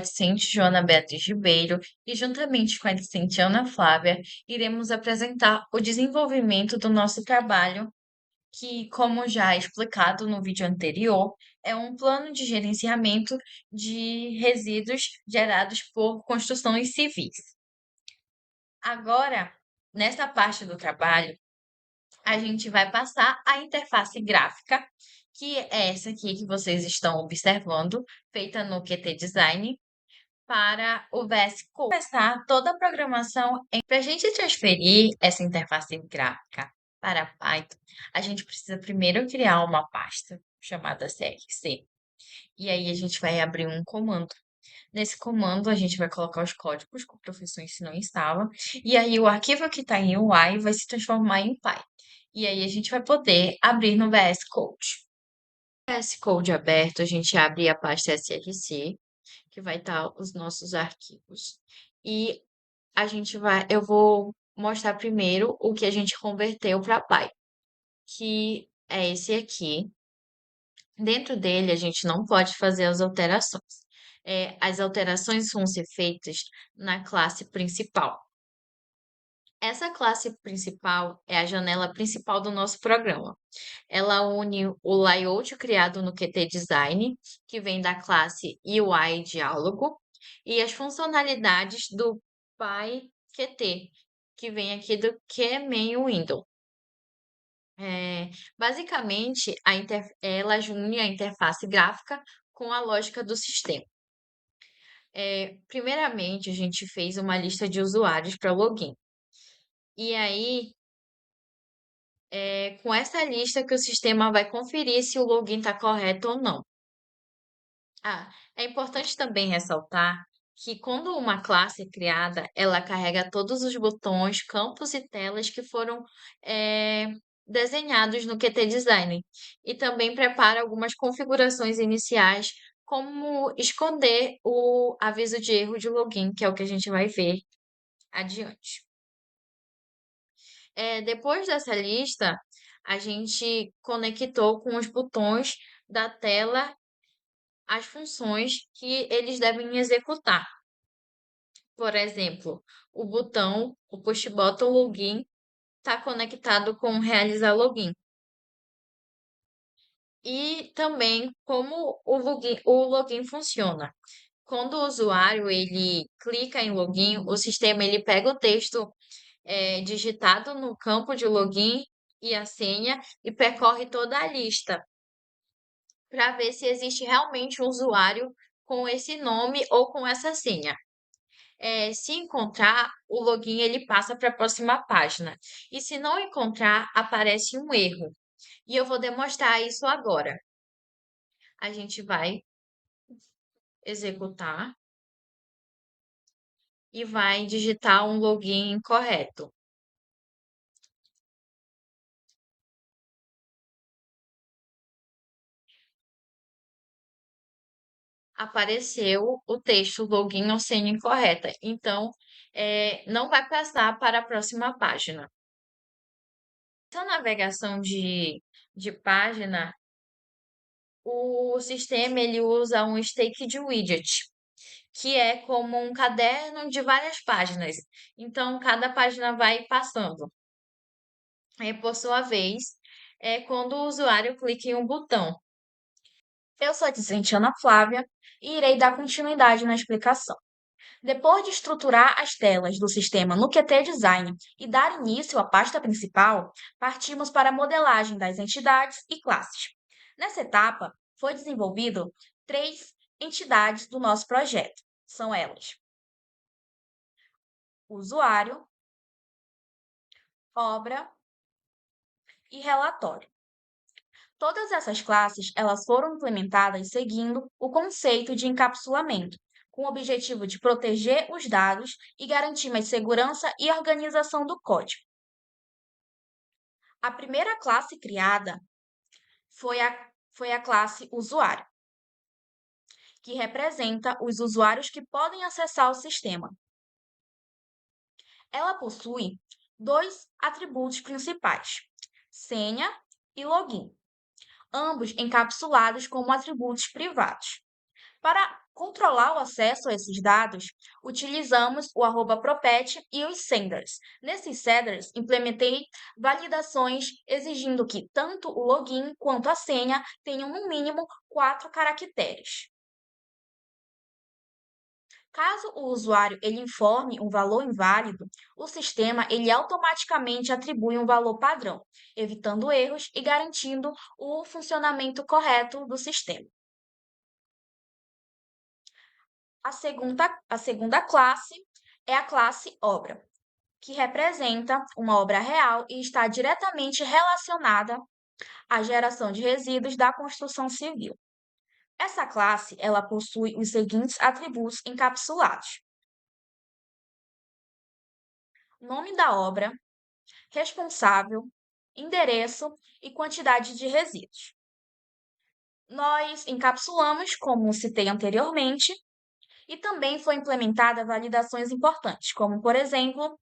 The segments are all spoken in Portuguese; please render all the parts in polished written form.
Docente Joana Beatriz Ribeiro e, juntamente com a discente Ana Flávia, iremos apresentar o desenvolvimento do nosso trabalho, que, como já explicado no vídeo anterior, é um plano de gerenciamento de resíduos gerados por construções civis. Agora, nessa parte do trabalho, a gente vai passar a interface gráfica, que é essa aqui que vocês estão observando, feita no Qt Design, para o VS Code. Começar toda a programação. Para a gente transferir essa interface gráfica para Python, a gente precisa primeiro criar uma pasta chamada CRC. E aí a gente vai abrir um comando. Nesse comando, a gente vai colocar os códigos que o professor ensinou em sala. E aí o arquivo que está em UI vai se transformar em Py. E aí a gente vai poder abrir no VS Code. No VS Code aberto, a gente abre a pasta SRC, que vai estar os nossos arquivos. E eu vou mostrar primeiro o que a gente converteu para Py, que é esse aqui. Dentro dele, a gente não pode fazer as alterações. As alterações vão ser feitas na classe principal. Essa classe principal é a janela principal do nosso programa. Ela une o layout criado no Qt Design, que vem da classe UI Diálogo, e as funcionalidades do PyQt, que vem aqui do QMain Window. Basicamente, ela une a interface gráfica com a lógica do sistema. Primeiramente, a gente fez uma lista de usuários para login. E aí, com essa lista que o sistema vai conferir se o login está correto ou não. É importante também ressaltar que quando uma classe é criada, ela carrega todos os botões, campos e telas que foram desenhados no Qt Design e também prepara algumas configurações iniciais, como esconder o aviso de erro de login, que é o que a gente vai ver adiante. Depois dessa lista, a gente conectou com os botões da tela as funções que eles devem executar. Por exemplo, o push button login está conectado com realizar login. E também como o login funciona. Quando o usuário ele clica em login, o sistema ele pega o texto digitado no campo de login e a senha e percorre toda a lista para ver se existe realmente um usuário com esse nome ou com essa senha. Se encontrar, o login ele passa para a próxima página. E se não encontrar, aparece um erro. E eu vou demonstrar isso agora. A gente vai executar e vai digitar um login incorreto. Apareceu o texto login ou senha incorreta. Então, não vai passar para a próxima página. Essa navegação de página, o sistema ele usa um staked widget, que é como um caderno de várias páginas. Então, cada página vai passando. Por sua vez, é quando o usuário clica em um botão. Eu sou a discente Ana Flávia e irei dar continuidade na explicação. Depois de estruturar as telas do sistema no Qt Design e dar início à pasta principal, partimos para a modelagem das entidades e classes. Nessa etapa, foi desenvolvido 3 entidades do nosso projeto. São elas: usuário, obra e relatório. Todas essas classes, elas foram implementadas seguindo o conceito de encapsulamento, com o objetivo de proteger os dados e garantir mais segurança e organização do código. A primeira classe criada foi a classe usuário, que representa os usuários que podem acessar o sistema. Ela possui 2 atributos principais: senha e login, ambos encapsulados como atributos privados. Para controlar o acesso a esses dados, utilizamos o @propet e os senders. Nesses senders, implementei validações exigindo que tanto o login quanto a senha tenham no mínimo 4 caracteres. Caso o usuário ele informe um valor inválido, o sistema ele automaticamente atribui um valor padrão, evitando erros e garantindo o funcionamento correto do sistema. A segunda classe é a classe obra, que representa uma obra real e está diretamente relacionada à geração de resíduos da construção civil. Essa classe, ela possui os seguintes atributos encapsulados: nome da obra, responsável, endereço e quantidade de resíduos. Nós encapsulamos, como citei anteriormente, e também foi implementada validações importantes, como, por exemplo,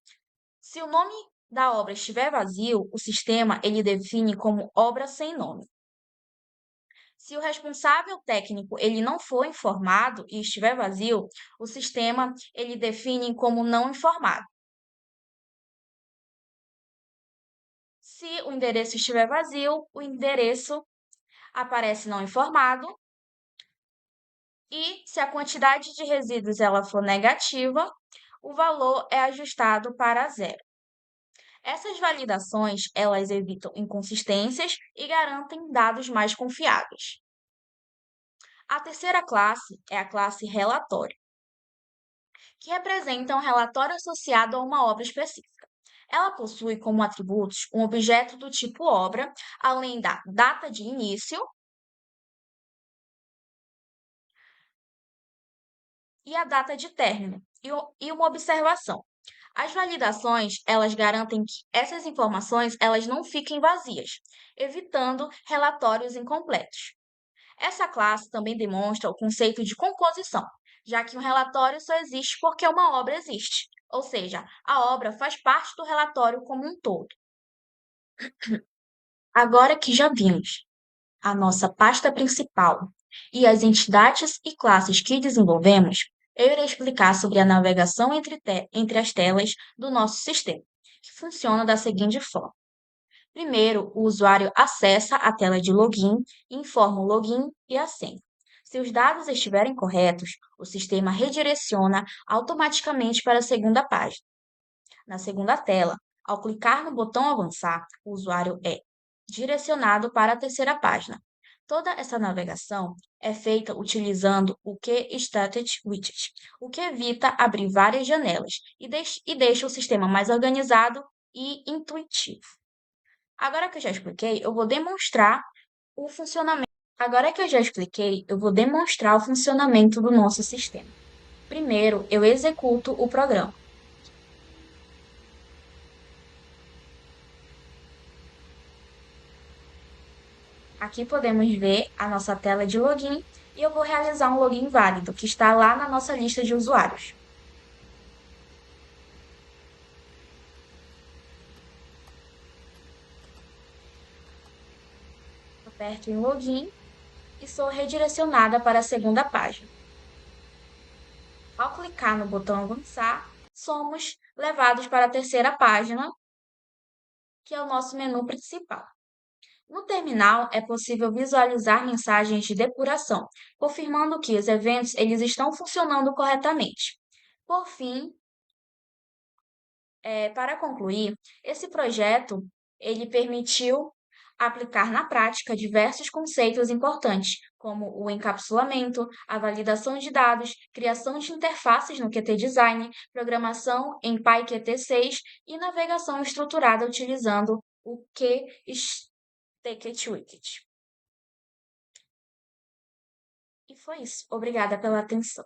se o nome da obra estiver vazio, o sistema ele define como obra sem nome. Se o responsável técnico ele não for informado e estiver vazio, o sistema ele define como não informado. Se o endereço estiver vazio, o endereço aparece não informado. E se a quantidade de resíduos ela for negativa, o valor é ajustado para zero. Essas validações, elas evitam inconsistências e garantem dados mais confiáveis. A terceira classe é a classe relatório, que representa um relatório associado a uma obra específica. Ela possui como atributos um objeto do tipo obra, além da data de início e a data de término, e uma observação. As validações, elas garantem que essas informações elas não fiquem vazias, evitando relatórios incompletos. Essa classe também demonstra o conceito de composição, já que um relatório só existe porque uma obra existe, ou seja, a obra faz parte do relatório como um todo. Agora que já vimos a nossa pasta principal e as entidades e classes que desenvolvemos, eu irei explicar sobre a navegação entre as telas do nosso sistema, que funciona da seguinte forma. Primeiro, o usuário acessa a tela de login e informa o login e a senha. Se os dados estiverem corretos, o sistema redireciona automaticamente para a segunda página. Na segunda tela, ao clicar no botão avançar, o usuário é direcionado para a terceira página. Toda essa navegação é feita utilizando o QStatic Widget, o que evita abrir várias janelas e deixa o sistema mais organizado e intuitivo. Agora que eu já expliquei, eu vou demonstrar o funcionamento. Agora que eu já expliquei, eu vou demonstrar o funcionamento do nosso sistema. Primeiro, eu executo o programa. Aqui podemos ver a nossa tela de login e eu vou realizar um login válido, que está lá na nossa lista de usuários. Aperto em login e sou redirecionada para a segunda página. Ao clicar no botão avançar, somos levados para a terceira página, que é o nosso menu principal. No terminal, é possível visualizar mensagens de depuração, confirmando que os eventos eles estão funcionando corretamente. Por fim, para concluir, esse projeto ele permitiu aplicar na prática diversos conceitos importantes, como o encapsulamento, a validação de dados, criação de interfaces no Qt Design, programação em PyQt6 e navegação estruturada utilizando o QStackWidget. E foi isso. Obrigada pela atenção.